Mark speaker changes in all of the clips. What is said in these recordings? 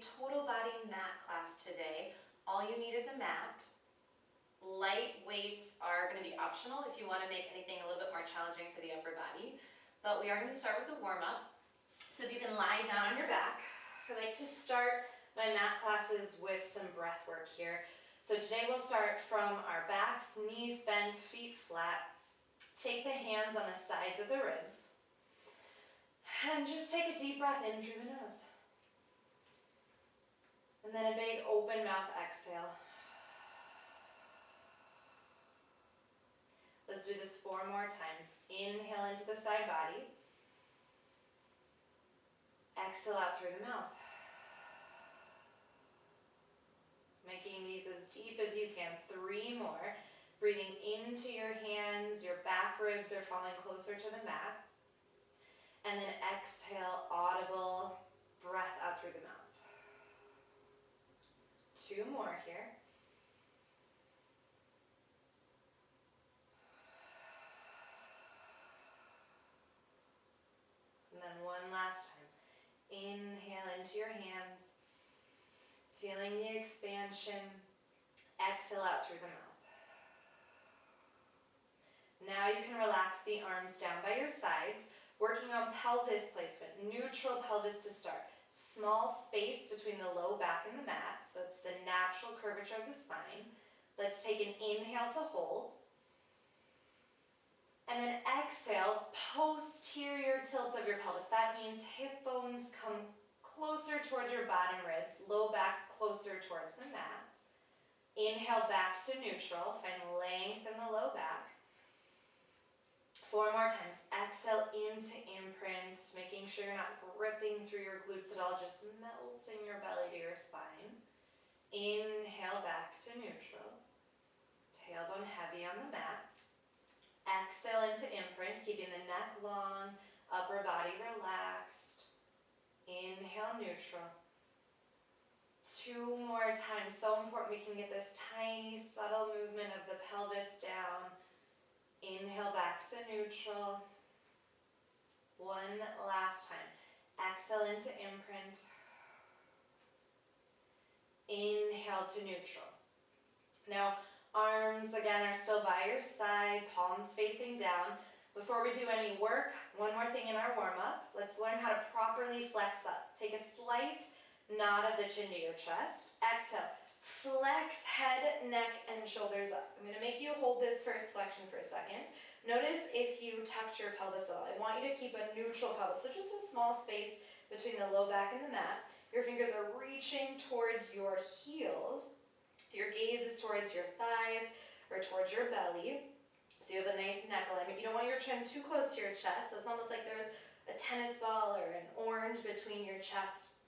Speaker 1: total body mat class today. All you need is a mat. Light weights are going to be optional if you want to make anything a little bit more challenging for the upper body. But we are going to start with a warm-up. So if you can lie down on your back. I like to start my mat classes with some breath work here. So today we'll start from our backs, knees bent, feet flat. Take the hands on the sides of the ribs. And just take a deep breath in through the nose. And then a big open mouth exhale. Let's do this 4 more times. Inhale into the side body. Exhale out through the mouth. Making these as deep as you can. 3 more. Breathing into your hands. Your back ribs are falling closer to the mat. And then exhale, audible breath out through the mouth. 2 more here. And then one last time. Inhale into your hands. Feeling the expansion. Exhale out through the mouth. Now you can relax the arms down by your sides, working on pelvis placement, neutral pelvis to start. Small space between the low back and the mat, so it's the natural curvature of the spine. Let's take an inhale to hold. And then exhale, posterior tilt of your pelvis. That means hip bones come closer towards your bottom ribs, low back closer towards the mat. Inhale back to neutral, find length in the low back. 4 more times. Exhale into imprint, making sure you're not gripping through your glutes at all, just melting your belly to your spine. Inhale back to neutral. Tailbone heavy on the mat. Exhale into imprint, keeping the neck long, upper body relaxed. Inhale, neutral. 2 more times. So important we can get this tiny, subtle movement of the pelvis down. Inhale back to neutral. 1 last time. Exhale into imprint. Inhale to neutral. Now, arms again are still by your side, palms facing down. Before we do any work, one more thing in our warm-up. Let's learn how to properly flex up. Take a slight nod of the chin to your chest. Exhale. Flex head, neck, and shoulders up. I'm going to make you hold this first flexion for a second. Notice if you tucked your pelvis at all. I want you to keep a neutral pelvis, so just a small space between the low back and the mat. Your fingers are reaching towards your heels. Your gaze is towards your thighs or towards your belly. So you have a nice neck alignment. You don't want your chin too close to your chest, so it's almost like there's a tennis ball or an orange between your chest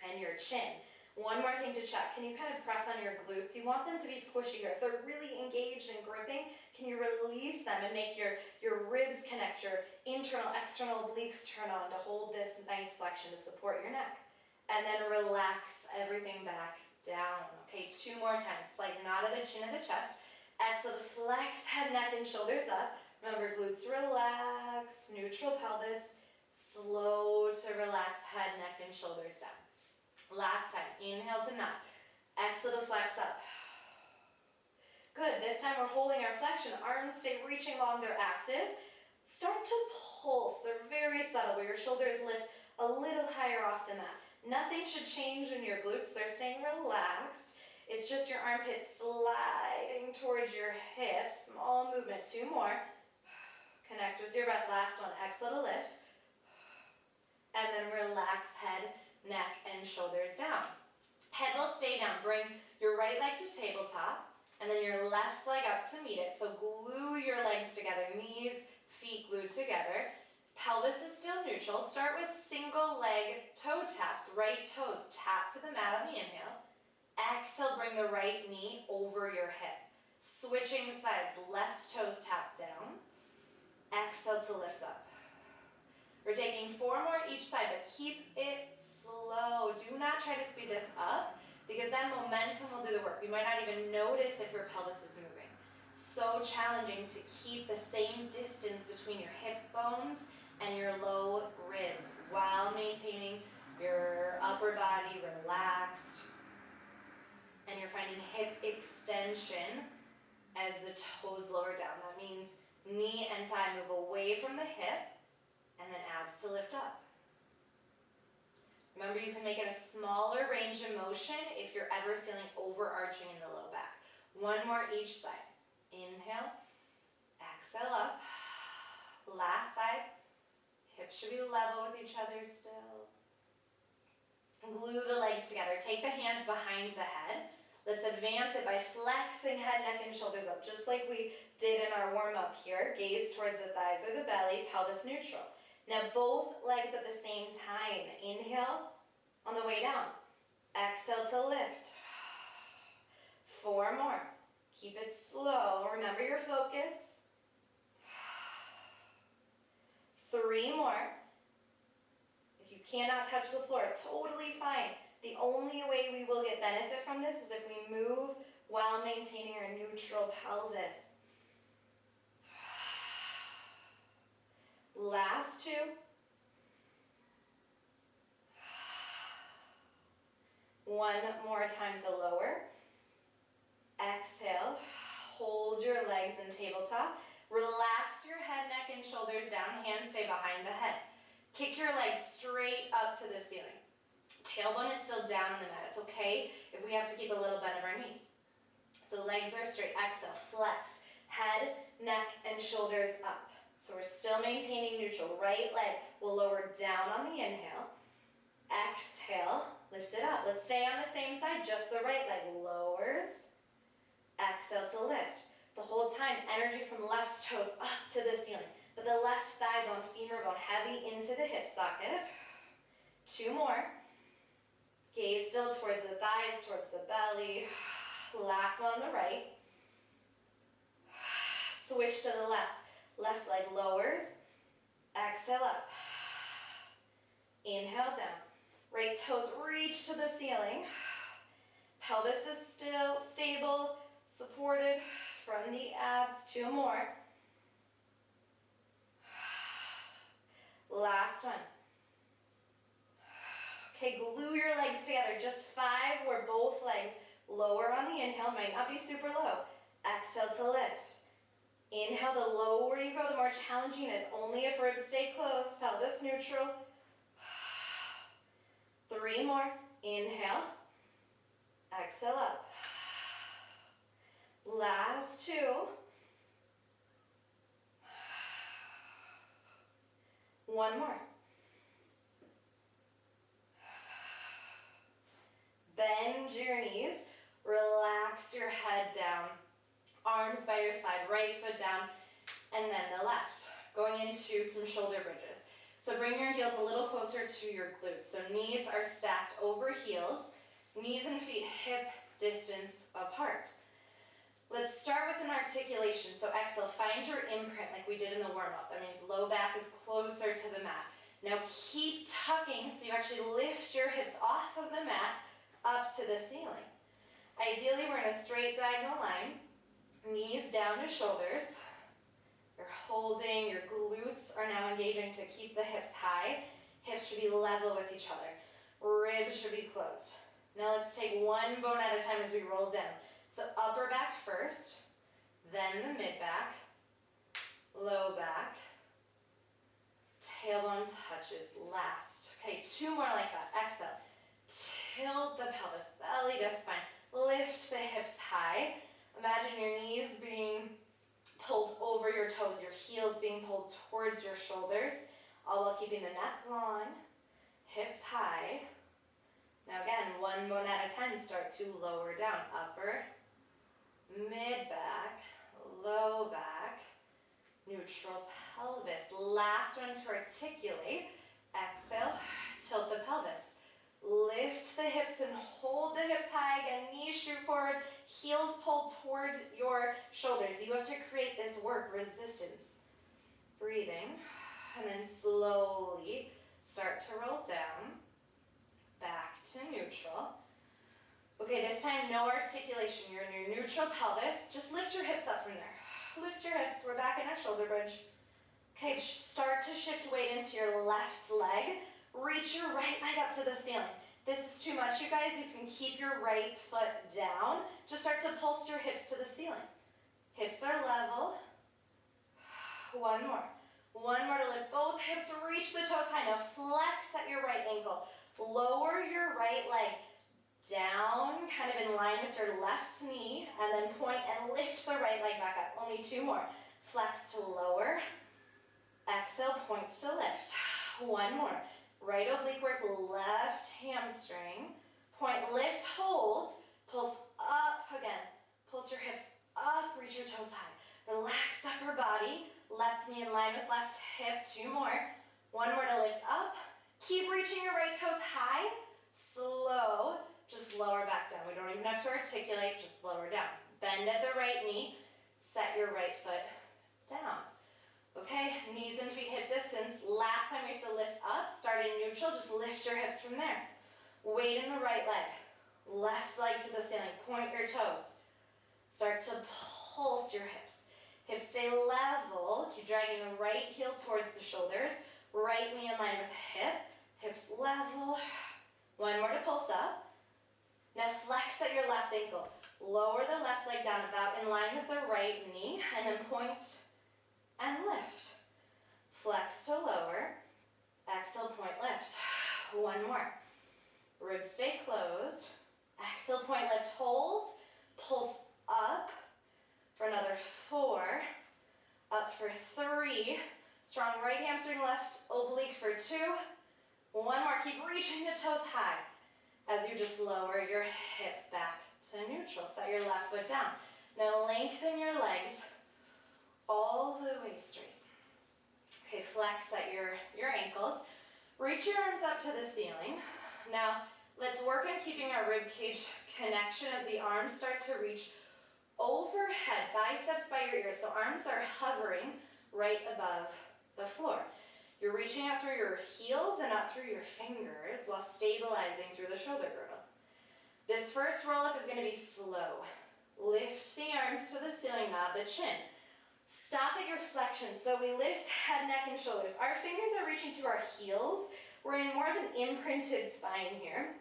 Speaker 1: and your chin. One more thing to check. Can you kind of press on your glutes? You want them to be squishy here. If they're really engaged and gripping, can you release them and make your ribs connect, your internal, external obliques turn on to hold this nice flexion to support your neck? And then relax everything back down. Okay, 2 more times. Slight nod of the chin and the chest. Exhale, flex head, neck, and shoulders up. Remember, glutes relax, neutral pelvis, slow to relax head, neck, and shoulders down. Last time, inhale to nod. Exhale to flex up. Good, this time we're holding our flexion. Arms stay reaching long, they're active. Start to pulse, they're very subtle, where your shoulders lift a little higher off the mat. Nothing should change in your glutes, they're staying relaxed. It's just your armpits sliding towards your hips. Small movement, 2 more. Connect with your breath, last one. Exhale to lift. And then relax head, neck, and shoulders down. Head will stay down. Bring your right leg to tabletop, and then your left leg up to meet it. So glue your legs together, knees, feet glued together. Pelvis is still neutral. Start with single leg toe taps. Right toes tap to the mat on the inhale. Exhale, bring the right knee over your hip. Switching sides, left toes tap down. Exhale to lift up. We're taking 4 more each side, but keep it slow. Do not try to speed this up, because then momentum will do the work. You might not even notice if your pelvis is moving. So challenging to keep the same distance between your hip bones and your low ribs while maintaining your upper upper body relaxed. And you're finding hip extension as the toes lower down. That means knee and thigh move away from the hip, and then abs to lift up. Remember, you can make it a smaller range of motion if you're ever feeling overarching in the low back. One more each side. Inhale, exhale up. Last side. Hips should be level with each other still. Glue the legs together. Take the hands behind the head. Let's advance it by flexing head, neck, and shoulders up, just like we did in our warm-up here. Gaze towards the thighs or the belly, pelvis neutral. Now both legs at the same time. Inhale on the way down. Exhale to lift. 4 more. Keep it slow. Remember your focus. 3 more. If you cannot touch the floor, totally fine. The only way we will get benefit from this is if we move while maintaining our neutral pelvis. Last 2. One more time to lower. Exhale. Hold your legs in tabletop. Relax your head, neck, and shoulders down. Hands stay behind the head. Kick your legs straight up to the ceiling. Tailbone is still down on the mat. It's okay if we have to keep a little bend of our knees. So legs are straight. Exhale, flex. Head, neck, and shoulders up. So we're still maintaining neutral. Right leg will lower down on the inhale. Exhale, lift it up. Let's stay on the same side, just the right leg lowers. Exhale to lift. The whole time, energy from left toes up to the ceiling. But the left thigh bone, femur bone, heavy into the hip socket. 2 more. Gaze still towards the thighs, towards the belly. Last one on the right. Switch to the left. Left leg lowers. Exhale up. Inhale down. Right toes reach to the ceiling. Pelvis is still stable, supported from the abs. 2 more. Last one. Okay, glue your legs together. Just 5 where both legs lower on the inhale. Might not be super low. Exhale to lift. Inhale, the lower you go, the more challenging it is. Only if ribs stay close. Pelvis neutral. 3 more. Inhale. Exhale up. Last 2. One more. Bend your knees. Relax your head down. Arms by your side, right foot down, and then the left. Going into some shoulder bridges. So bring your heels a little closer to your glutes. So knees are stacked over heels. Knees and feet hip distance apart. Let's start with an articulation. So exhale, find your imprint like we did in the warm-up. That means low back is closer to the mat. Now keep tucking so you actually lift your hips off of the mat up to the ceiling. Ideally, we're in a straight diagonal line. Knees down to shoulders. You're holding, your glutes are now engaging to keep the hips high. Hips should be level with each other. Ribs should be closed. Now let's take one bone at a time as we roll down. So upper back first, then the mid back, low back, tailbone touches last. Okay, 2 more like that. Exhale. Tilt the pelvis, belly to spine. Lift the hips high. Imagine your knees being pulled over your toes, your heels being pulled towards your shoulders, all while keeping the neck long, hips high. Now again, one bone at a time, start to lower down. Upper, mid back, low back, neutral pelvis. Last one to articulate. Exhale, tilt the pelvis. Lift the hips and hold the hips high. Again, knees shoot forward, heels pulled toward your shoulders. You have to create this work, resistance. Breathing, and then slowly start to roll down, back to neutral. Okay, this time no articulation. You're in your neutral pelvis. Just lift your hips up from there. Lift your hips. We're back in our shoulder bridge. Okay, start to shift weight into your left leg. Reach your right leg up to the ceiling. this is too much, you guys, you can keep your right foot down. Just start to pulse your hips to the ceiling. Hips are level. One more. One more to lift both hips, reach the toes high. Now flex at your right ankle. Lower your right leg down, kind of in line with your left knee, and then point and lift the right leg back up. Only two more. Flex to lower. Exhale, points to lift. One more. Right oblique work, left hamstring. Point, lift, hold. Pulse up again. Pulse your hips up, reach your toes high. Relax upper body. Left knee in line with left hip. Two more. One more to lift up. Keep reaching your right toes high. Slow. Just lower back down. We don't even have to articulate, just lower down. Bend at the right knee. Set your right foot down. Okay, knees and feet hip distance. Last time we have to lift up. Start in neutral. Just lift your hips from there. Weight in the right leg. Left leg to the ceiling. Point your toes. Start to pulse your hips. Hips stay level. Keep dragging the right heel towards the shoulders. Right knee in line with hip. Hips level. One more to pulse up. Now flex at your left ankle. Lower the left leg down about in line with the right knee. And then point and lift. Flex to lower. Exhale, point, lift. One more. Ribs stay closed. Exhale, point, lift, hold. Pulse up for another 4. Up for 3. Strong right hamstring, left oblique for 2. One more. Keep reaching the toes high as you just lower your hips back to neutral. Set your left foot down. Now lengthen your legs all the way straight. Okay, flex at your ankles. Reach your arms up to the ceiling. Now, let's work on keeping our rib cage connection as the arms start to reach overhead, biceps by your ears. So arms are hovering right above the floor. You're reaching out through your heels and not through your fingers while stabilizing through the shoulder girdle. This first roll up is going to be slow. Lift the arms to the ceiling, nod the chin. Stop at your flexion. So we lift head, neck, and shoulders. Our fingers are reaching to our heels. We're in more of an imprinted spine here.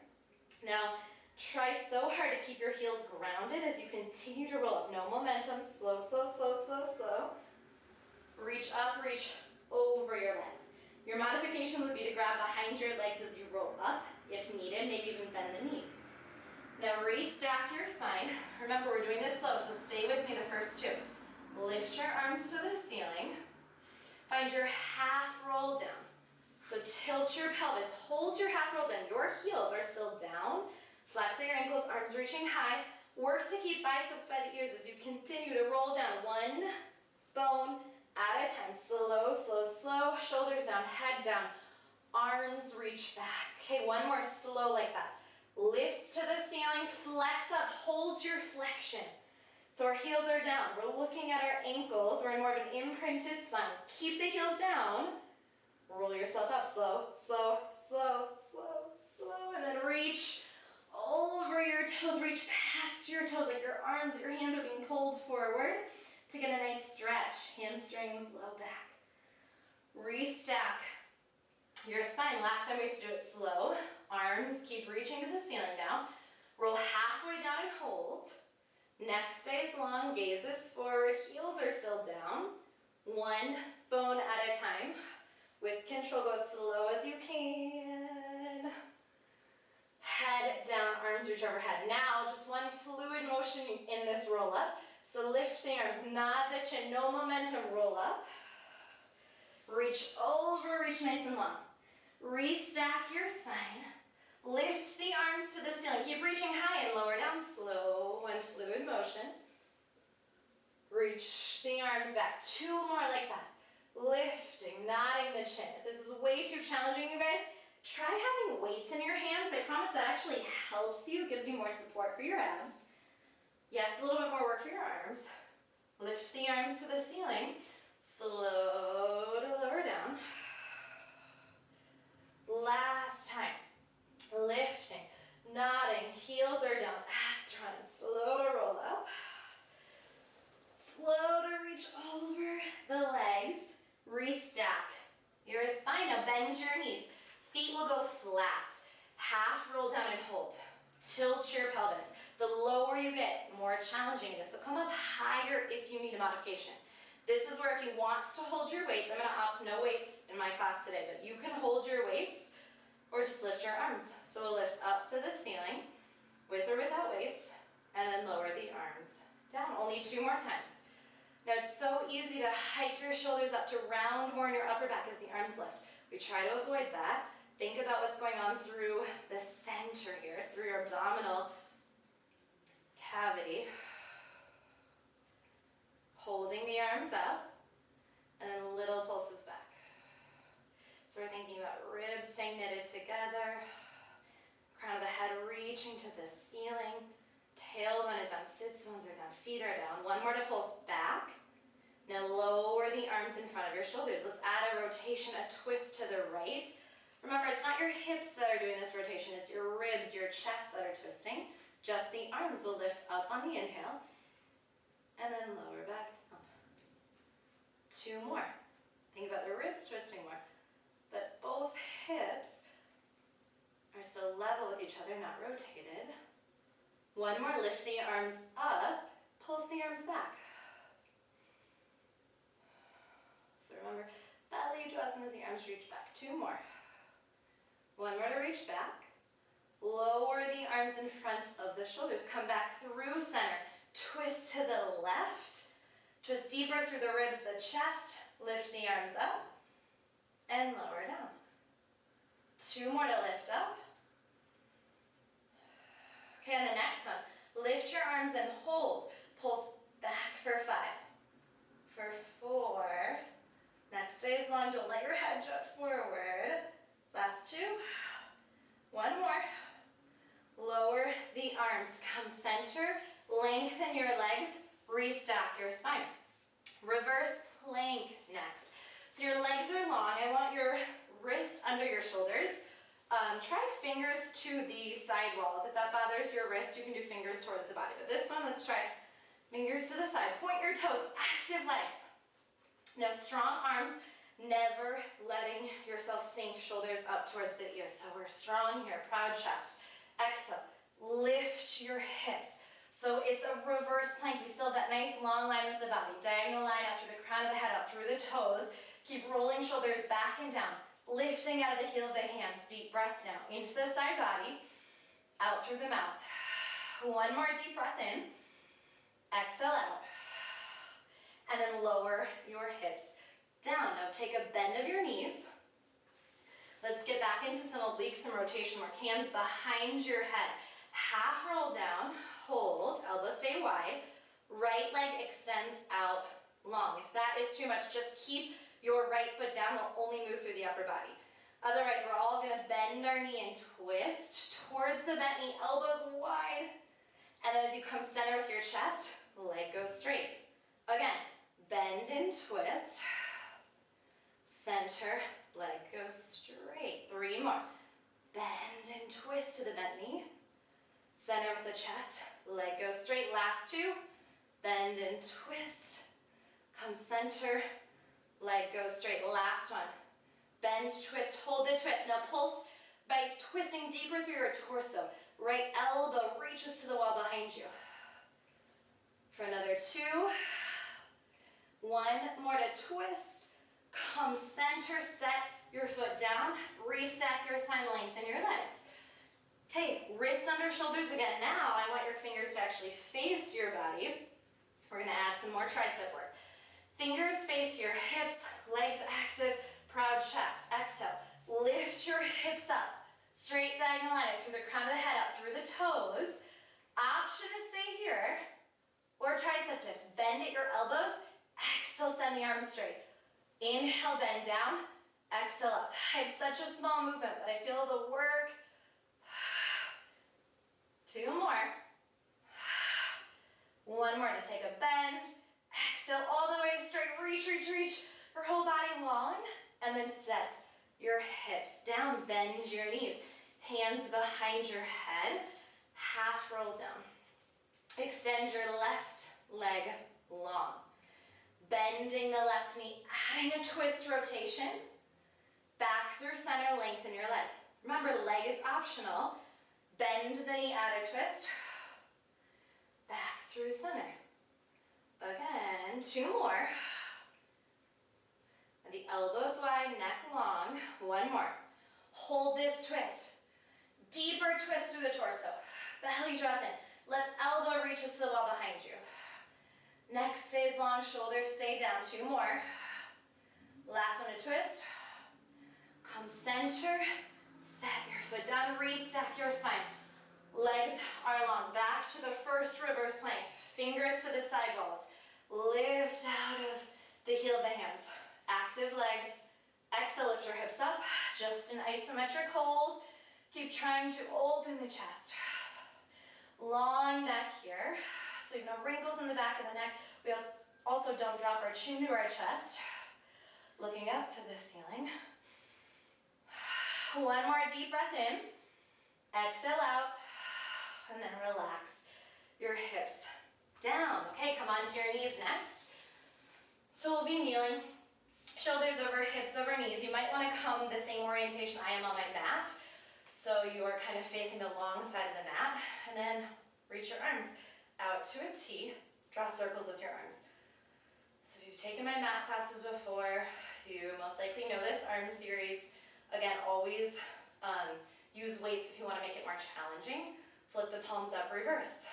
Speaker 1: Now, try so hard to keep your heels grounded as you continue to roll up. No momentum. Slow, slow, slow, slow, slow. Reach up, reach over your legs. Your modification would be to grab behind your legs as you roll up, if needed, maybe even bend the knees. Now restack your spine. Remember, we're doing this slow, so stay with me the first 2. Lift your arms to the ceiling. Find your half roll down. So tilt your pelvis. Hold your half roll down. Your heels are still down. Flex at your ankles, arms reaching high. Work to keep biceps by the ears as you continue to roll down. One bone at a time. Slow, slow, slow. Shoulders down, head down. Arms reach back. Okay, one more slow like that. Lift to the ceiling, flex up, hold your flexion. So our heels are down. We're looking at our ankles. We're in more of an imprinted spine. Keep the heels down. Roll yourself up. Slow, slow, slow, slow, slow. And then reach over your toes. Reach past your toes like your arms, your hands are being pulled forward to get a nice stretch. Hamstrings, low back. Restack your spine. Last time we have to do it slow. Arms keep reaching to the ceiling now. Roll halfway down and hold. Neck stays long, gaze is forward, heels are still down. One bone at a time. With control, go as slow as you can. Head down, arms reach overhead. Now, just one fluid motion in this roll up. So lift the arms, nod the chin, no momentum, roll up. Reach over, reach nice and long. Restack your spine. Lift the arms to the ceiling. Keep reaching high and lower down. Slow and fluid motion. Reach the arms back. 2 more like that. Lifting, nodding the chin. If this is way too challenging, you guys, try having weights in your hands. I promise that actually helps you, gives you more support for your abs. Yes, a little bit more work for your arms. Lift the arms to the ceiling. Slow to lower down. Last time. Lifting, nodding, heels are down, abs run, slow to roll up. Slow to reach over the legs. Restack your spine. Now bend your knees. Feet will go flat. Half roll down and hold. Tilt your pelvis. The lower you get, more challenging it is. So come up higher if you need a modification. This is where if you want to hold your weights, I'm going to opt no weights in my class today, but you can hold your weights or just lift your arms. So we'll lift up to the ceiling with or without weights and then lower the arms down. Only 2 more times. Now it's so easy to hike your shoulders up to round more in your upper back as the arms lift. We try to avoid that. Think about what's going on through the center here, through your abdominal cavity. Holding the arms up, and then little pulses back. So we're thinking about ribs staying knitted together, crown of the head reaching to the ceiling, tailbone is down, sits bones are down, feet are down. 1 more to pulse back. Now lower the arms in front of your shoulders. Let's add a rotation, a twist to the right. Remember, it's not your hips that are doing this rotation, it's your ribs, your chest that are twisting. Just the arms will lift up on the inhale, and then lower back down. 2 more. Think about the ribs twisting more. But both hips are still level with each other, not rotated. 1 more, lift the arms up, pulse the arms back. So remember, belly draws in as the arms reach back. 2 more. 1 more to reach back. Lower the arms in front of the shoulders. Come back through center. Twist to the left. Twist deeper through the ribs, the chest. Lift the arms up and lower down. 2 more to lift up. Okay, on the next one, lift your arms and hold. Pulse back for 5. For 4. Next stays long, don't let your head jut forward. Last 2. 1 more. Lower the arms, come center, lengthen your legs, restack your spine. Reverse plank next. So your legs are long. I want your wrist under your shoulders. Try fingers to the side walls. If that bothers your wrist, you can do fingers towards the body. But this one, let's try fingers to the side. Point your toes, active legs. Now strong arms, never letting yourself sink shoulders up towards the ears. So we're strong here, proud chest. Exhale, lift your hips. So it's a reverse plank. We still have that nice long line with the body. Diagonal line out through the crown of the head, out through the toes. Keep rolling shoulders back and down. Lifting out of the heel of the hands. Deep breath now. Into the side body. Out through the mouth. 1 more deep breath in. Exhale out. And then lower your hips down. Now take a bend of your knees. Let's get back into some obliques, some rotation work. Hands behind your head. Half roll down, hold, elbows stay wide. Right leg extends out long. If that is too much, just keep your right foot down. We'll only move through the upper body. Otherwise, we're all gonna bend our knee and twist towards the bent knee, elbows wide. And then as you come center with your chest, leg goes straight. Again, bend and twist. Center, leg goes straight. 3 more. Bend and twist to the bent knee. Center with the chest, leg goes straight. Last 2. Bend and twist. Come center, leg goes straight. Last one. Bend, twist, hold the twist. Now pulse by twisting deeper through your torso. Right elbow reaches to the wall behind you. For another 2. 1 more to twist. Come center, set your foot down. Restack your spine, lengthen your legs. Okay, wrists under shoulders again. Now I want your fingers to actually face your body. We're gonna add some more tricep work. Fingers face your hips, legs active, proud chest. Exhale, lift your hips up. Straight diagonal line through the crown of the head, out through the toes. Option to stay here, or tricep dips. Bend at your elbows, exhale, send the arms straight. Inhale, bend down, exhale up. I have such a small movement, but I feel the work. 2 more. 1 more to take a bend. Exhale all the way straight, reach, reach, reach. Your whole body long. And then set your hips down, bend your knees. Hands behind your head, half roll down. Extend your left leg long. Bending the left knee, adding a twist rotation. Back through center, lengthen your leg. Remember, leg is optional. Bend the knee, add a twist. Back through center. Again, 2 more. And the elbows wide, neck long. 1 more. Hold this twist. Deeper twist through the torso. Belly draws in. Left elbow reaches to the wall behind you. Neck stays long, shoulders stay down. 2 more. Last one to twist. Come center. Set your foot down. Restack your spine. Legs are long. Back to the first reverse plank. Fingers to the side walls. Lift out of the heel of the hands. Active legs. Exhale, lift your hips up. Just an isometric hold. Keep trying to open the chest. Long neck here. So no wrinkles in the back of the neck. We also don't drop our chin to our chest. Looking up to the ceiling. 1 more deep breath in. Exhale out. And then relax your hips down. Okay, come onto your knees next. So we'll be kneeling. Shoulders over, hips over knees. You might want to come the same orientation I am on my mat. So you are kind of facing the long side of the mat. And then reach your arms out to a T. Draw circles with your arms. So if you've taken my mat classes before, you most likely know this arm series. Again, always use weights if you want to make it more challenging. Flip the palms up, reverse.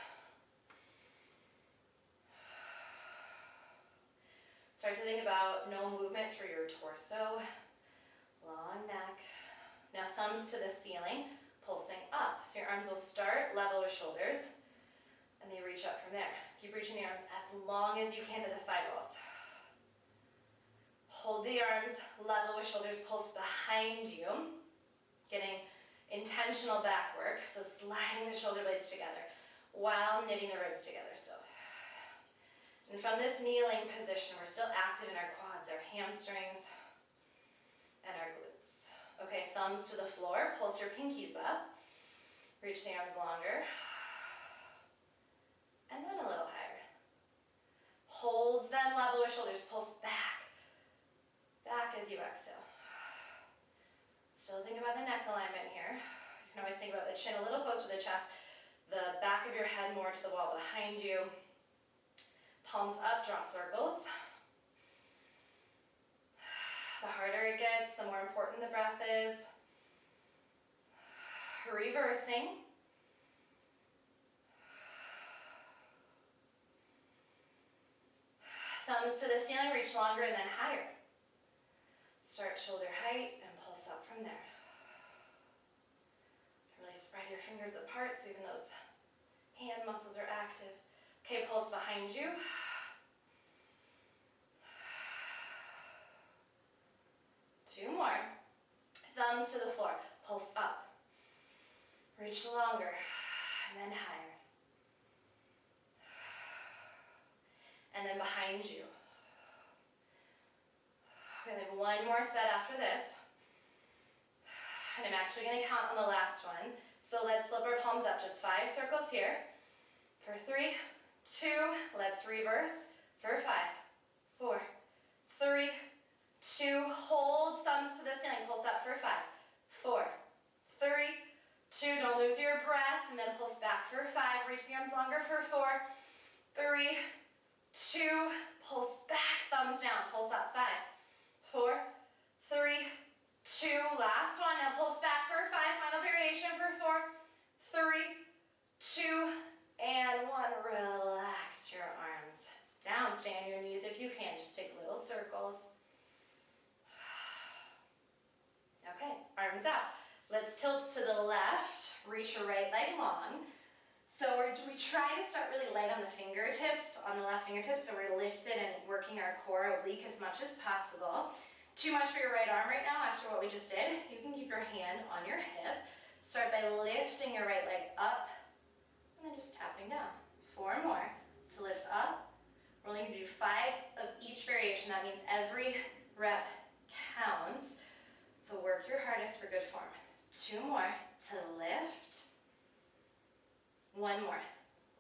Speaker 1: Start to think about no movement through your torso. Long neck. Now thumbs to the ceiling, pulsing up. So your arms will start level with shoulders, and they reach up from there. Keep reaching the arms as long as you can to the side walls. Hold the arms level with shoulders, pulse behind you. Getting intentional back work, so sliding the shoulder blades together while knitting the ribs together still. And from this kneeling position, we're still active in our quads, our hamstrings, and our glutes. Okay, thumbs to the floor, pulse your pinkies up. Reach the arms longer. And then a little higher. Holds them level with shoulders, pulse back. Back as you exhale. Still think about the neck alignment here. You can always think about the chin a little closer to the chest, the back of your head more to the wall behind you. Palms up, draw circles. The harder it gets, the more important the breath is. Reversing. Thumbs to the ceiling, reach longer and then higher. Start shoulder height and pulse up from there. Really spread your fingers apart so even those hand muscles are active. Okay, pulse behind you. Two more. Thumbs to the floor. Pulse up. Reach longer and then higher. And then behind you. We're going to have one more set after this. And I'm actually going to count on the last one. So let's flip our palms up, just 5 circles here. For 3, 2, let's reverse. For 5, 4, 3, 2, hold thumbs to the ceiling, pulse up for 5, 4, 3, 2, don't lose your breath, and then pulse back for 5, reach the arms longer for 4, 3, 2, pulse back, thumbs down, pulse up, 5, 4, 3, 2, last one, now pulse back for 5, final variation for 4, 3, 2, and 1, relax your arms down, stay on your knees if you can, just take little circles. Okay, arms out. Let's tilt to the left, reach your right leg long. So we try to start really light on the fingertips, on the left fingertips, so we're lifted and working our core oblique as much as possible. Too much for your right arm right now after what we just did. You can keep your hand on your hip. Start by lifting your right leg up, and then just tapping down. 4 more to lift up. We're only going to do 5 of each variation. That means every rep counts. So work your hardest for good form. 2 more to lift. 1 more.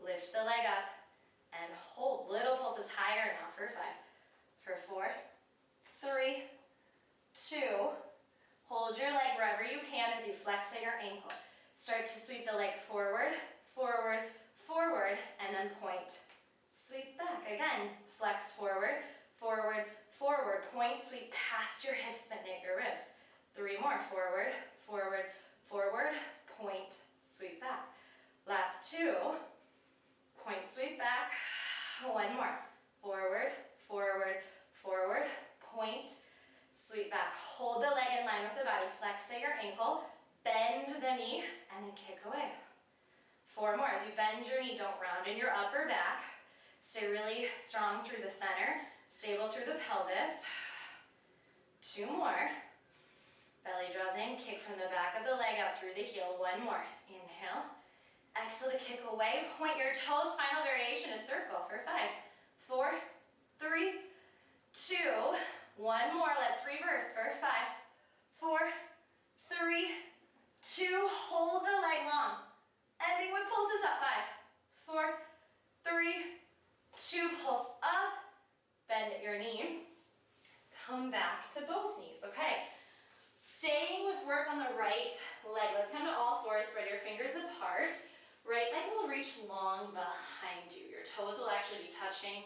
Speaker 1: Lift the leg up and hold. Little pulses higher now for 5. For 4, 3, 2. Hold your leg wherever you can as you flex at your ankle. Start to sweep the leg forward, forward, forward, and then point. Sweep back. Again, flex forward, forward, forward. Point, sweep past your hips, bend at your ribs. 3 more. Forward, forward, forward. Point, sweep back. Last 2. Point, sweep back. 1 more. Forward, forward, forward. Point, sweep back. Hold the leg in line with the body. Flex at your ankle. Bend the knee, and then kick away. 4 more. As you bend your knee, don't round in your upper back. Stay really strong through the center. Stable through the pelvis. 2 more. Belly draws in. Kick from the back of the leg out through the heel. 1 more. Inhale. Exhale to kick away. Point your toes. Final variation is circle for 5, 4, 3, 2. 1 more. Let's reverse for 5, 4, 3, 2. Hold the leg long. Ending with pulses up. 5, 4, 3, 2. Pulse up. Bend at your knee. Come back to both knees. Okay. Staying with work on the right leg. Let's come to all fours. Spread your fingers apart. Right leg will reach long behind you. Your toes will actually be touching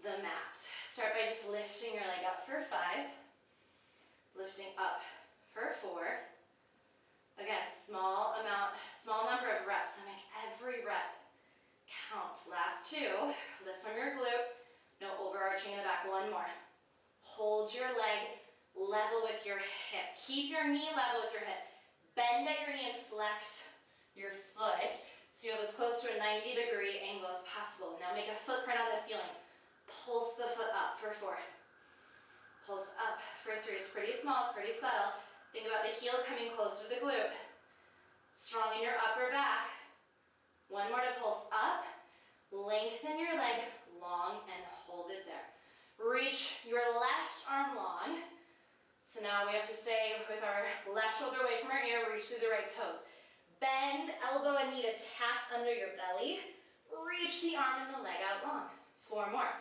Speaker 1: the mat. Start by just lifting your leg up for 5. Lifting up for 4. Again, small number of reps. So make every rep count. Last 2. Lift from your glute. No overarching in the back. 1 more. Hold your leg level with your hip. Keep your knee level with your hip. Bend at your knee and flex your foot so you have as close to a 90-degree angle as possible. Now make a footprint on the ceiling. Pulse the foot up for 4. Pulse up for 3. It's pretty small, it's pretty subtle. Think about the heel coming close to the glute. Strong in your upper back. 1 more to pulse up. Lengthen your leg long and hold it there. Reach your left arm long. So now we have to stay with our left shoulder away from our ear, reach through the right toes. Bend elbow and knee to tap under your belly. Reach the arm and the leg out long. 4 more.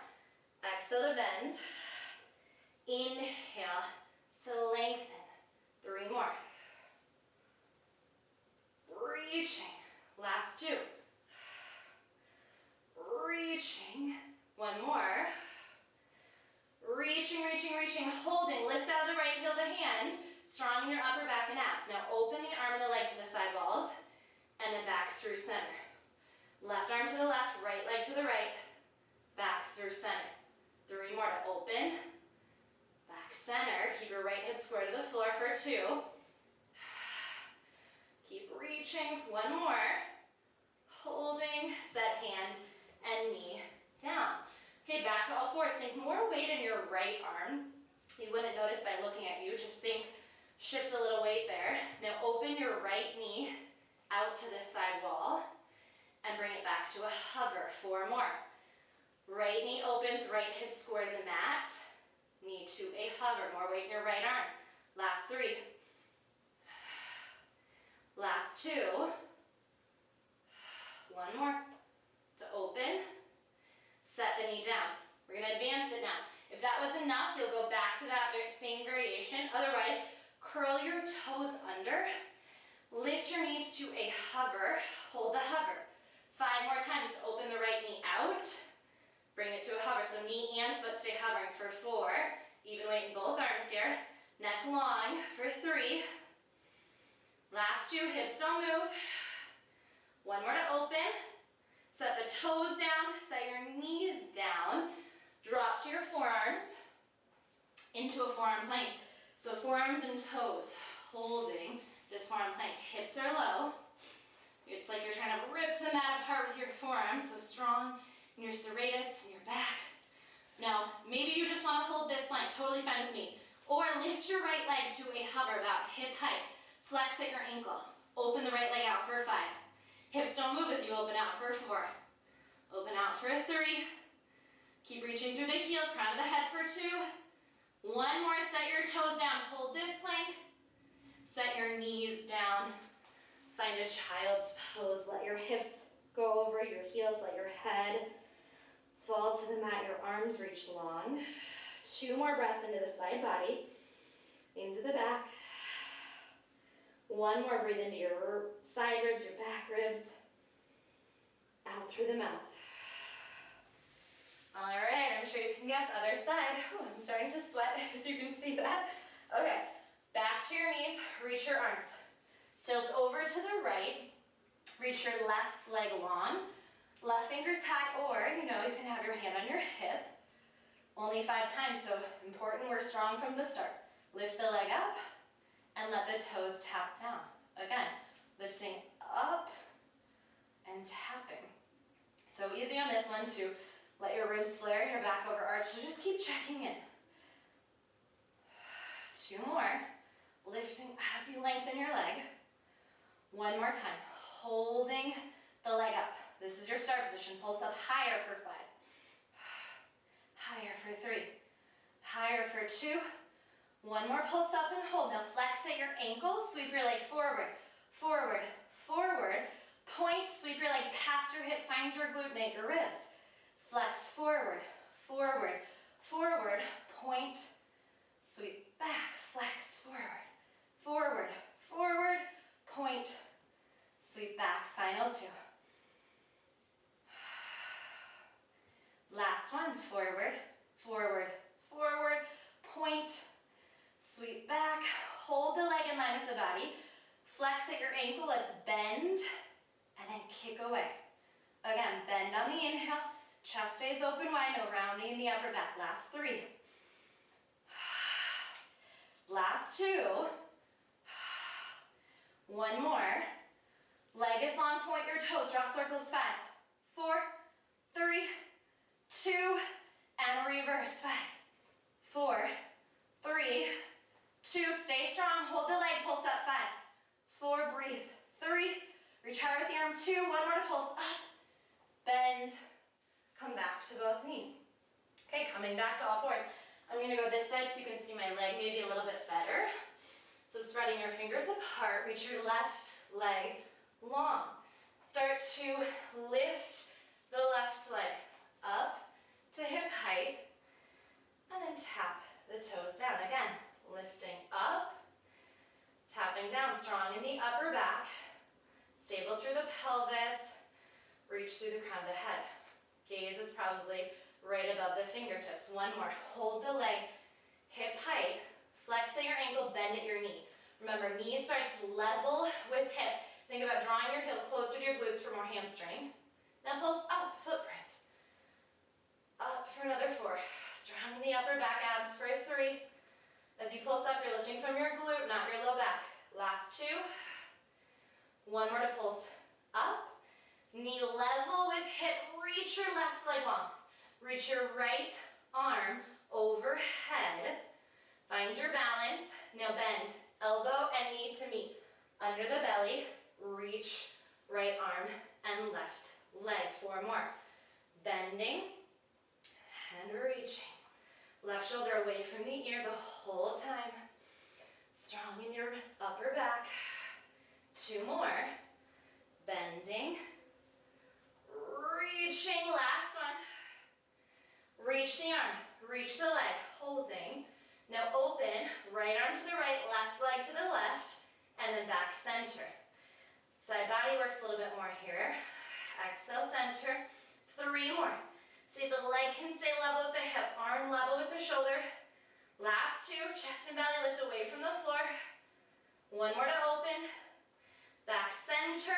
Speaker 1: Exhale to bend. Inhale to lengthen. 3 more. Reaching. Last 2. Reaching. 1 more. Reaching, reaching, reaching, holding. Lift out of the right heel the hand. Strong in your upper back and abs. Now open the arm and the leg to the side walls. And then back through center. Left arm to the left, right leg to the right. Back through center. 3 more to open. Back center. Keep your right hip square to the floor for 2. Keep reaching. 1 more. Holding. Set hand and knee down. Okay, back to all fours. Think more weight in your right arm. You wouldn't notice by looking at you. Just think, shift a little weight there. Now open your right knee out to the side wall and bring it back to a hover. 4 more. Right knee opens, right hip square to the mat. Knee to a hover. More weight in your right arm. Last 3. Last 2. 1 more. To open. Set the knee down. We're going to advance it now. If that was enough, you'll go back to that same variation. Otherwise, curl your toes under. Lift your knees to a hover. Hold the hover. 5 more times to open the right knee out. Bring it to a hover. So knee and foot stay hovering for 4. Even weight in both arms here. Neck long for 3. Last 2. Hips don't move. 1 more to open. Set the toes down, set your knees down, drop to your forearms into a forearm plank. So forearms and toes holding this forearm plank. Hips are low. It's like you're trying to rip the mat apart with your forearms, so strong in your serratus and your back. Now, maybe you just want to hold this plank, totally fine with me. Or lift your right leg to a hover about hip height. Flex at your ankle. Open the right leg out for 5. Hips don't move as you open out for 4. Open out for 3. Keep reaching through the heel, crown of the head for 2. 1 more, set your toes down. Hold this plank. Set your knees down. Find a child's pose. Let your hips go over your heels. Let your head fall to the mat. Your arms reach long. 2 more breaths into the side body. Into the back. One more, breathe into your side ribs, your back ribs. Out through the mouth. All right, I'm sure you can guess other side. Ooh, I'm starting to sweat if you can see that. Okay, back to your knees, reach your arms. Tilt over to the right, reach your left leg long, left fingers high, or you can have your hand on your hip. Only 5 times, so important we're strong from the start. Lift the leg up and let the toes tap down. Again, lifting up and tapping. So easy on this one to let your ribs flare and your back over arch, so just keep checking in. 2 more, lifting as you lengthen your leg. 1 more time, holding the leg up. This is your start position. Pulse up higher for 5. Higher for 3. Higher for 2. 1 more pulse up and hold. Now flex at your ankles, sweep your leg forward, forward, forward. Point, sweep your leg past your hip, find your glute, net your ribs. Flex forward, forward, forward. Point, sweep back, flex forward, forward, forward. Point, sweep back. Final 2. Last one, forward, forward, forward. Point, sweep back. Hold the leg in line with the body. Flex at your ankle, let's bend, and then kick away. Again, bend on the inhale, chest stays open wide, no rounding in the upper back. Last 3. Last 2. 1 more. Leg is long, point your toes, draw circles. 5, 4, 3, 2, and reverse. 5, 4, 3, 2, stay strong, hold the leg, pulse up. 5, 4, breathe. 3, reach hard with the arm. 2, 1 more to pulse up, bend, come back to both knees. Okay, coming back to all fours. I'm gonna go this side so you can see my leg maybe a little bit better. So spreading your fingers apart, reach your left leg long. Start to lift the left leg up to hip height, and then tap the toes down. Again, lifting up, tapping down, strong in the upper back, stable through the pelvis, reach through the crown of the head. Gaze is probably right above the fingertips. 1 more, hold the leg hip height, flex at your ankle, bend at your knee. Remember, knee starts level with hip. Think about drawing your heel closer to your glutes for more hamstring. Now pulse up, footprint. Up for another 4. Strong in the upper back abs for 3. As you pulse up, you're lifting from your glute, not your low back. Last 2. 1 more to pulse up. Knee level with hip. Reach your left leg long. Reach your right arm overhead. Find your balance. Now bend elbow and knee to meet. Under the belly, reach right arm and left leg. 4 more. Bending and reaching. Left shoulder away from the ear the whole time. Strong in your upper back. 2 more. Bending. Reaching. Last one. Reach the arm. Reach the leg. Holding. Now open. Right arm to the right. Left leg to the left. And then back center. Side body works a little bit more here. Exhale, center. 3 more. See if the leg can stay level with the hip, arm level with the shoulder. Last 2, chest and belly lift away from the floor. 1 more to open. Back center.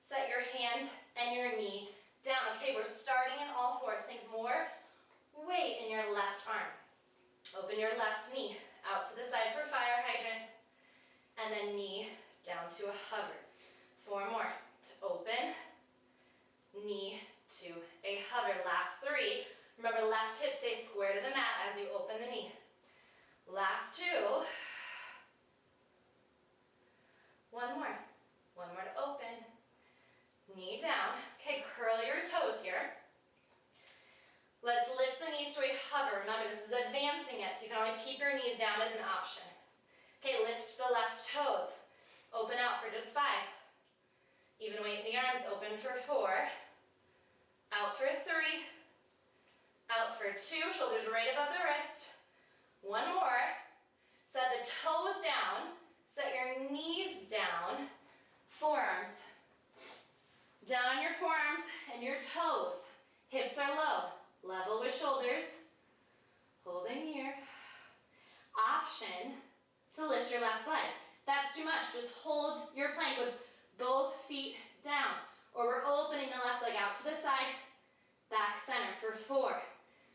Speaker 1: Set your hand and your knee down. Okay, we're starting in all fours. Think more weight in your left arm. Open your left knee out to the side for fire hydrant. And then knee down to a hover. 4 more to open. Knee to a hover. Last 3. Remember, left hip stays square to the mat as you open the knee. Last 2. 1 more. 1 more to open. Knee down. Okay, curl your toes here. Let's lift the knees to a hover. Remember, this is advancing it, so you can always keep your knees down as an option. Okay, lift the left toes. Open out for just 5. Even weight in the arms. Open for 4. Out for 3. Out for 2. Shoulders right above the wrist. 1 more. Set the toes down. Set your knees down, forearms. Down your forearms and your toes. Hips are low, level with shoulders. Holding here. Option to lift your left leg. That's too much. Just hold your plank with both feet down. Or we're opening the left leg out to the side, back center for 4.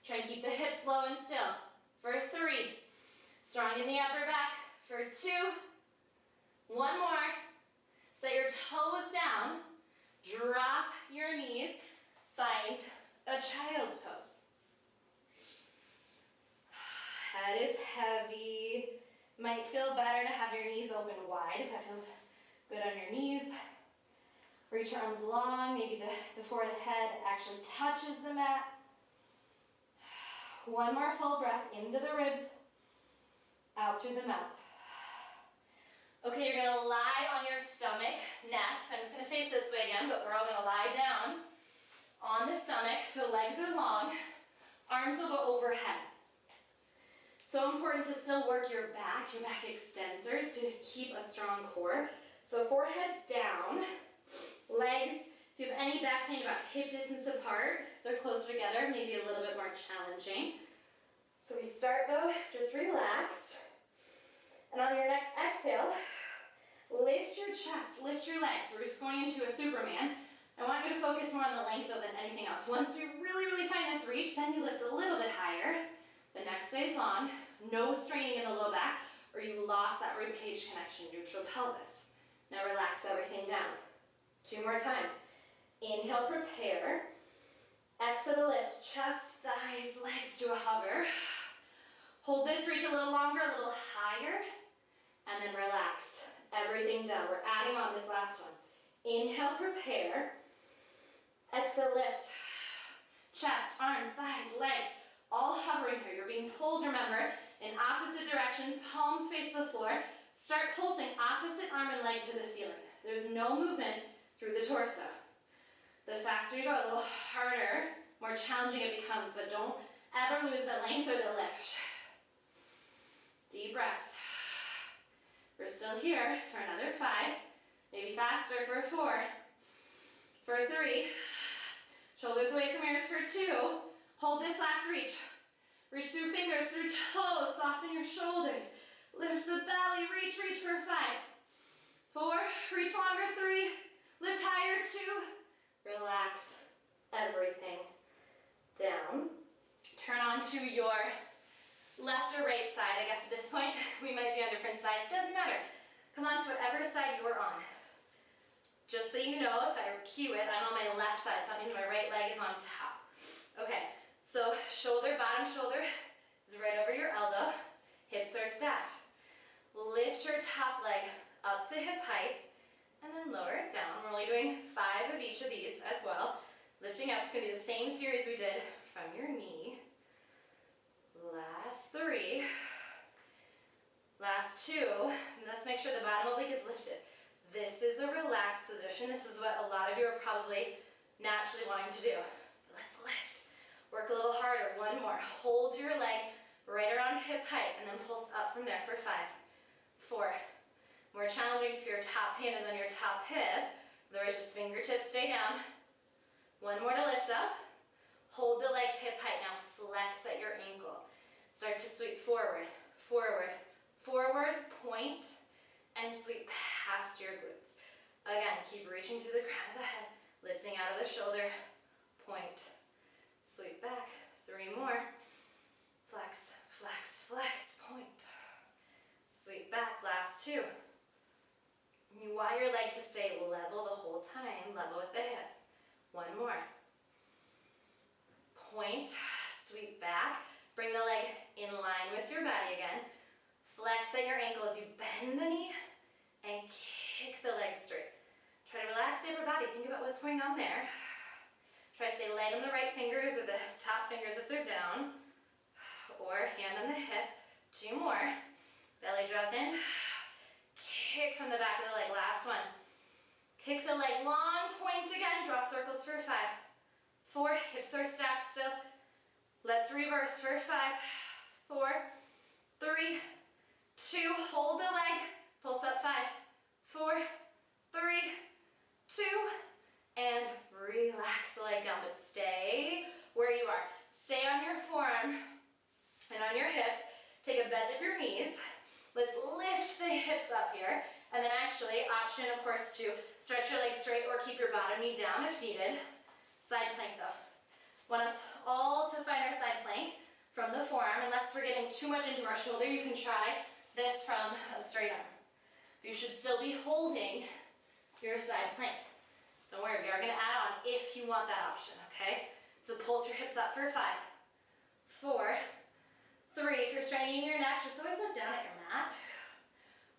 Speaker 1: Try and keep the hips low and still. For 3. Strong in the upper back. For 2. 1 more. Set your toes down. Drop your knees. Find a child's pose. Head is heavy. Might feel better to have your knees open wide if that feels good on your knees. Reach your arms long. Maybe the forehead head actually touches the mat. 1 more full breath into the ribs. Out through the mouth. Okay, you're going to lie on your stomach next. I'm just going to face this way again, but we're all going to lie down on the stomach. So legs are long. Arms will go overhead. So important to still work your back extensors to keep a strong core. So forehead down, legs, if you have any back pain about hip distance apart, they're closer together, maybe a little bit more challenging. So we start though, just relaxed. And on your next exhale, lift your chest, lift your legs. We're just going into a Superman. I want you to focus more on the length though than anything else. Once you really find this reach, then you lift a little bit higher. The neck stays long, no straining in the low back, or you lost that rib cage connection, neutral pelvis. Now relax everything down. 2 more times. Inhale, prepare. Exhale to lift, chest, thighs, legs to a hover. Hold this, reach a little longer, a little higher, and then relax everything down. We're adding on this last one. Inhale, prepare. Exhale, lift. Chest, arms, thighs, legs. All hovering here. You're being pulled, remember, in opposite directions. Palms face the floor. Start pulsing opposite arm and leg to the ceiling. There's no movement through the torso. The faster you go, a little harder, more challenging it becomes, but don't ever lose the length or the lift. Deep breaths. We're still here for another 5, maybe faster for 4, for 3, shoulders away from ears for 2. Hold this last reach. Reach through fingers, through toes, soften your shoulders. Lift the belly, reach for 5. 4, reach longer, 3. Lift higher, 2. Relax everything down. Turn onto your left or right side. I guess at this point, we might be on different sides. Doesn't matter. Come on to whatever side you're on. Just so you know, if I cue it, I'm on my left side, so that means my right leg is on top. Okay. So shoulder, bottom shoulder is right over your elbow. Hips are stacked. Lift your top leg up to hip height and then lower it down. We're only doing 5 of each of these as well. Lifting up, it's going to be the same series we did from your knee. Last 3. Last 2. And let's make sure the bottom oblique is lifted. This is a relaxed position. This is what a lot of you are probably naturally wanting to do. But let's lift. Work a little harder. 1 more. Hold your leg right around hip height and then pulse up from there for 5, 4. More challenging if your top hand is on your top hip. Otherwise, just fingertips stay down. 1 more to lift up. Hold the leg hip height. Now flex at your ankle. Start to sweep forward, forward, forward, point, and sweep past your glutes. Again, keep reaching through the crown of the head, lifting out of the shoulder, point. Sweep back, 3 more. Flex, flex, flex, point. Sweep back, last 2. You want your leg to stay level the whole time, level with the hip. 1 more. Point, sweep back. Bring the leg in line with your body again. Flex at your ankle as you bend the knee and kick the leg straight. Try to relax the upper body. Think about what's going on there. Try to stay light on the right fingers or the top fingers if they're down. Or hand on the hip. 2 more. Belly draws in. Kick from the back of the leg. Last one. Kick the leg long, point again. Draw circles for 5, 4. Hips are stacked still. Let's reverse for 5, 4, 3, 2. Hold the leg. Pulse up 5, 4, 3, 2, and relax the leg down, but stay where you are. Stay on your forearm and on your hips. Take a bend of your knees. Let's lift the hips up here. And then actually, option of course to stretch your legs straight or keep your bottom knee down if needed. Side plank though. Want us all to find our side plank from the forearm. Unless we're getting too much into our shoulder, you can try this from a straight arm. You should still be holding your side plank. Don't worry, we are gonna add on if you want that option, okay? So pulse your hips up for 5, 4, 3. If you're straining your neck, just always look down at your mat.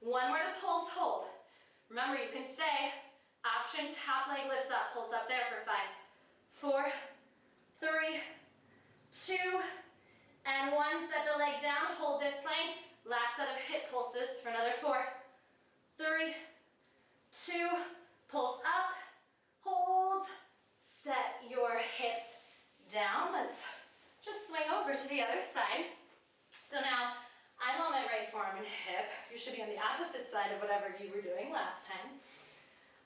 Speaker 1: 1 more to pulse, hold. Remember, you can stay. Option, top leg lifts up, pulse up there for 5, 4, 3, 2, and 1. Set the leg down, hold this plank. Last set of hip pulses for another 4, 3, 2, pulse up, hold, set your hips down. Let's just swing over to the other side. So now, I'm on my right forearm and hip. You should be on the opposite side of whatever you were doing last time.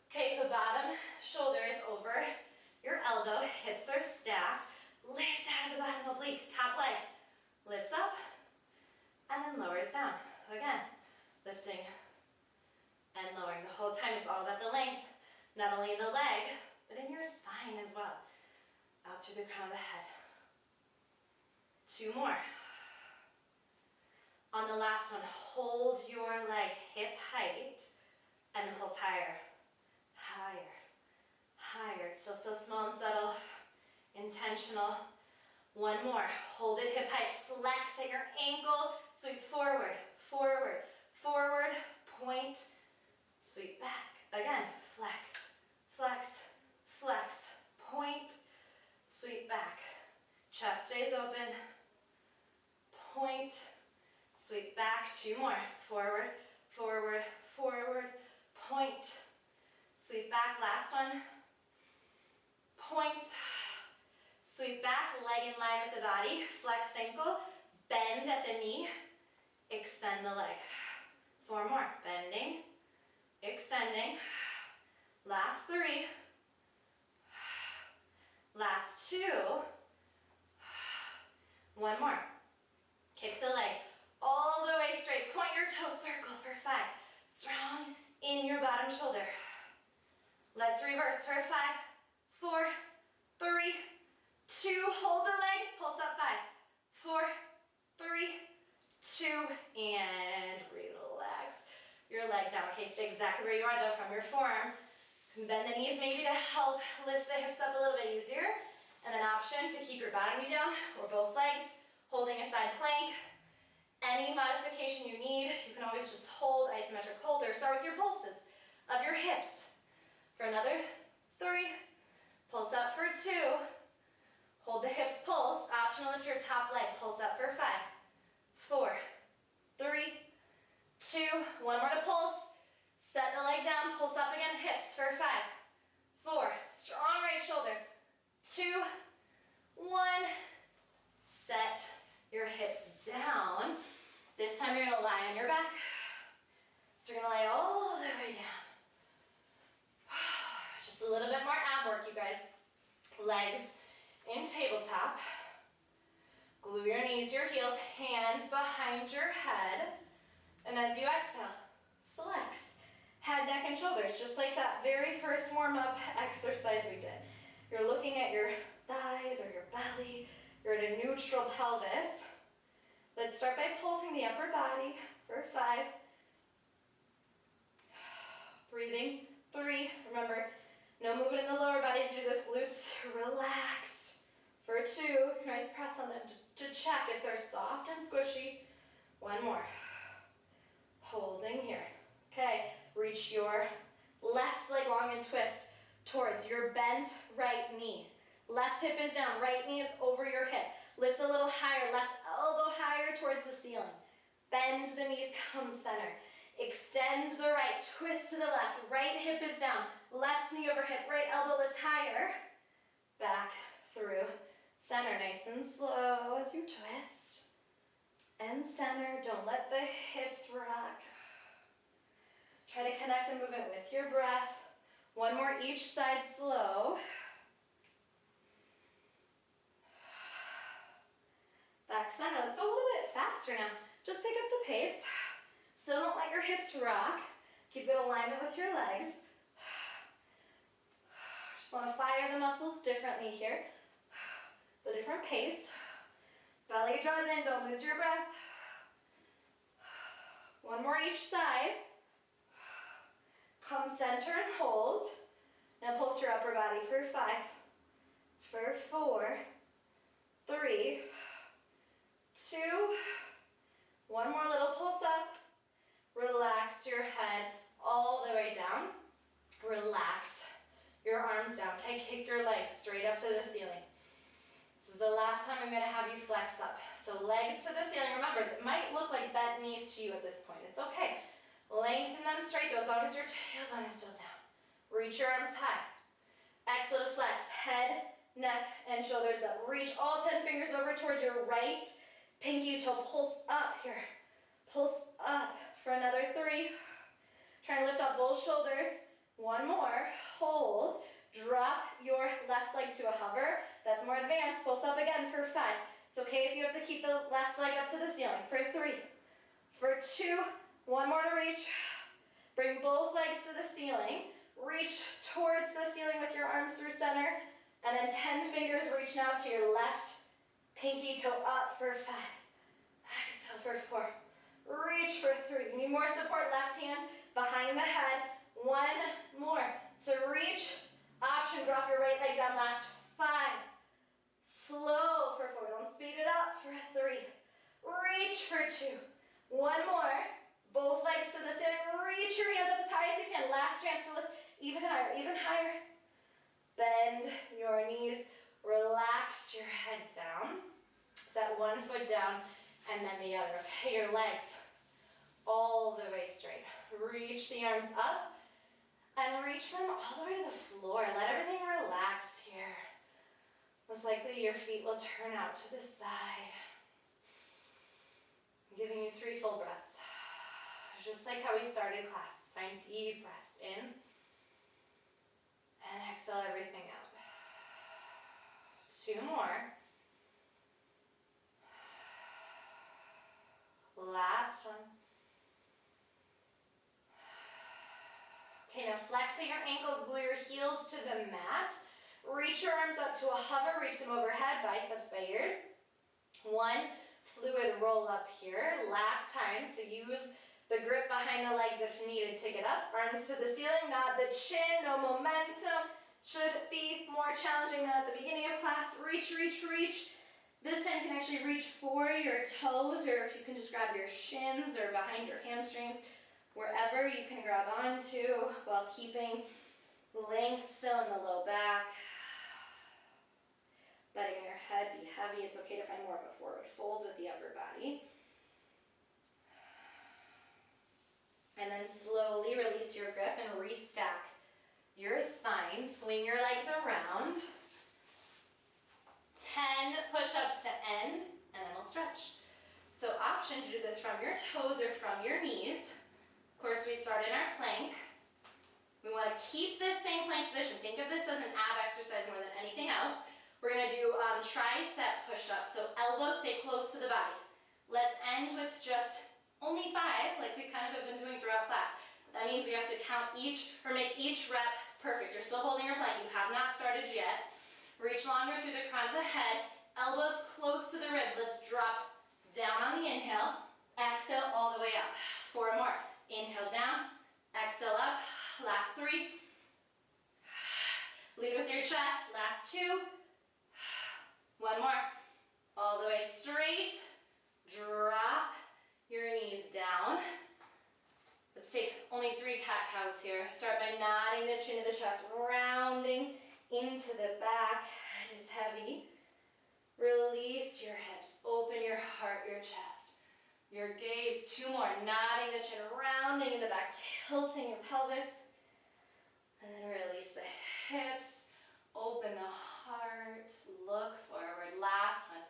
Speaker 1: Okay, so bottom shoulder is over your elbow, hips are stacked. Lift out of the bottom oblique, top leg lifts up and then lowers down. Again, lifting and lowering. The whole time it's all about the length, not only in the leg, but in your spine as well. Out through the crown of the head. 2 more. On the last one, hold your leg hip height and then pulse higher, higher, higher. It's still so small and subtle, intentional. 1 more, hold it hip height, flex at your ankle, sweep forward, forward, forward, point, sweep back. Again, flex, flex, flex, point, sweep back. Chest stays open, point, sweep back. 2 more, forward, forward, forward, point, sweep back. Last one, point, sweep back, leg in line with the body, flexed ankle, bend at the knee, extend the leg. 4 more, bending, extending. Last 3, last 2, 1 more. Kick the leg all the way straight, point your toes, circle for 5. Strong in your bottom shoulder. Let's reverse for 5, 4, 3, 2, hold the leg, pulse up 5, 4, 3, 2, and relax your leg down. Okay, stay exactly where you are though from your forearm. Bend the knees maybe to help lift the hips up a little bit easier. And then option to keep your bottom knee down or both legs, holding a side plank. Any modification you need, you can always just hold isometric hold or start with your pulses of your hips. For another 3, pulse up for 2. Hold the hips pulsed. Optional lift your top leg. Pulse up for 5, 4, 3, 2. 1 more to pulse. Set the leg down. Pulse up again. Hips for 5, 4. Strong right shoulder. 2, 1. Set your hips down. This time you're going to lie on your back. So you're going to lay all the way down. Just a little bit more ab work, you guys. Legs in tabletop. Glue your knees, your heels, hands behind your head. And as you exhale, flex. Head, neck, and shoulders, just like that very first warm-up exercise we did. You're looking at your thighs or your belly. You're at a neutral pelvis. Let's start by pulsing the upper body for 5. Breathing, 3. Remember, no movement in the lower body as you do this. Glutes relaxed. For 2, you can always press on them to check if they're soft and squishy. 1 more. Holding here. Okay, reach your left leg long and twist towards your bent right knee. Left hip is down, right knee is over your hip. Lift a little higher, left elbow higher towards the ceiling. Bend the knees, come center. Extend the right, twist to the left. Right hip is down, left knee over hip, right elbow lifts higher. Back through center, nice and slow as you twist. And center, don't let the hips rock. Try to connect the movement with your breath. One more each side, slow. Back center. Let's go a little bit faster now. Just pick up the pace. Still don't let your hips rock. Keep good alignment with your legs. Just want to fire the muscles differently here. The different pace. Belly draws in, don't lose your breath. One more each side. Come center and hold. Now pulse your upper body for 5, for 4, 3, 2, one more little pulse up. Relax your head all the way down. Relax your arms down. Okay, kick your legs straight up to the ceiling. This is the last time I'm going to have you flex up. So legs to the ceiling. Remember, it might look like bent knees to you at this point. It's okay. Lengthen them straight though, as long as your tailbone is still down. Reach your arms high. Exhale to flex. Head, neck, and shoulders up. Reach all 10 fingers over towards your right pinky toe. Pulse up here. Pulse up for another 3. Try and lift up both shoulders. One more. Hold. Drop your left leg to a hover. That's more advanced. Pulse up again for 5. It's okay if you have to keep the left leg up to the ceiling. For 3. For 2. One more to reach. Bring both legs to the ceiling. Reach towards the ceiling with your arms through center. And then 10 fingers reach now to your left pinky toe up for 5. Exhale for 4. Reach for 3. You need more support. Left hand behind the head. One more. To reach. Option, drop your right leg down. Last 5. Slow for 4. Don't speed it up for 3. Reach for 2. One more. Both legs to the ceiling. Reach your hands up as high as you can. Last chance to lift even higher, even higher. Bend your knees. Relax your head down. Set one foot down and then the other. Okay, your legs all the way straight. Reach the arms up and reach them all the way to the floor. Let everything relax here. Most likely your feet will turn out to the side. I'm giving you 3 full breaths. Just like how we started class. Find deep breaths in and exhale everything out. 2 more. Last one. Okay, now flex at your ankles, glue your heels to the mat. Reach your arms up to a hover, reach them overhead, biceps by ears. 1 fluid roll up here. Last time, so use the grip behind the legs if needed to get up. Arms to the ceiling, nod the chin, no momentum. Should be more challenging than at the beginning of class. Reach, reach, reach. This time you can actually reach for your toes, or if you can just grab your shins or behind your hamstrings, wherever you can grab onto while keeping length still in the low back. Letting your head be heavy. It's okay to find more of a forward fold with the upper body. And then slowly release your grip and restack your spine. Swing your legs around. 10 push-ups to end, and then we'll stretch. So option to do this from your toes or from your knees. Of course, we start in our plank. We want to keep this same plank position. Think of this as an ab exercise more than anything else. We're going to do tricep push-ups, so elbows stay close to the body. Let's end with just only 5, like we kind of have been doing throughout class. That means we have to count each, or make each rep perfect. You're still holding your plank. You have not started yet. Reach longer through the crown of the head. Elbows close to the ribs. Let's drop down on the inhale. Exhale all the way up. 4 more. Inhale down. Exhale up. Last 3. Lead with your chest. Last 2. 1 more. All the way straight. Drop your knees down. Let's take only 3 cat-cows here. Start by nodding the chin to the chest, rounding into the back. Head is heavy. Release your hips. Open your heart, your chest. Your gaze. 2 more. Nodding the chin, rounding in the back, tilting your pelvis. And then release the hips. Open the heart. Look forward. Last one.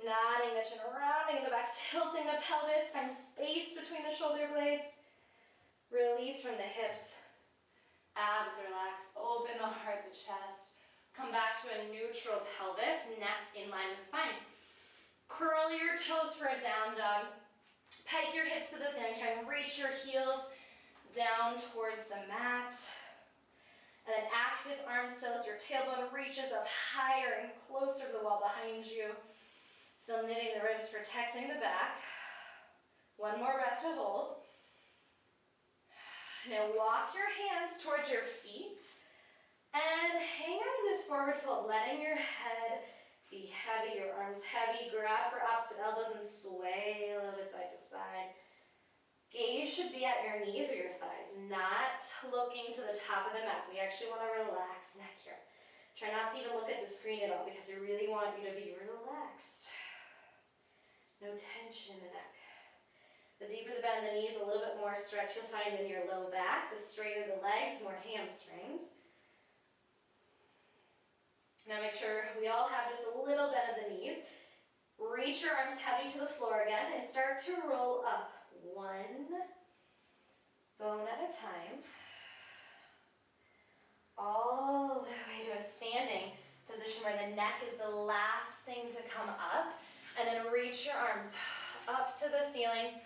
Speaker 1: Nodding the chin, rounding in the back, tilting the pelvis. Find space between the shoulder blades. Release from the hips. Abs relax. Open the heart, the chest. Come back to a neutral pelvis, neck in line with spine. Curl your toes for a down dog. Pike your hips to the ceiling. Try and reach your heels down towards the mat. And then active arm still as your tailbone reaches up higher and closer to the wall behind you. Still knitting the ribs, protecting the back. One more breath to hold. Now walk your hands towards your feet and hang out in this forward fold, letting your head be heavy, your arms heavy. Grab for opposite elbows and sway a little bit side to side. Gaze should be at your knees or your thighs, not looking to the top of the mat. We actually want to relax neck here. Try not to even look at the screen at all because we really want you to be relaxed. No tension in the neck. The deeper the bend in the knees, a little bit more stretch you'll find in your low back. The straighter the legs, more hamstrings. Now make sure we all have just a little bend of the knees. Reach your arms heavy to the floor again and start to roll up. One bone at a time. All the way to a standing position where the neck is the last thing to come up. And then reach your arms up to the ceiling.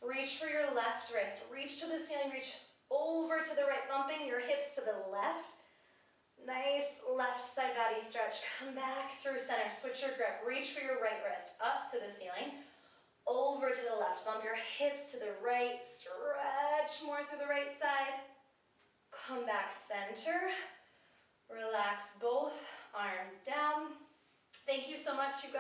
Speaker 1: Reach for your left wrist. Reach to the ceiling. Reach over to the right, bumping your hips to the left. Nice left side body stretch. Come back through center. Switch your grip. Reach for your right wrist up to the ceiling. Over to the left. Bump your hips to the right. Stretch more through the right side. Come back center. Relax both arms down. Thank you so much, you guys.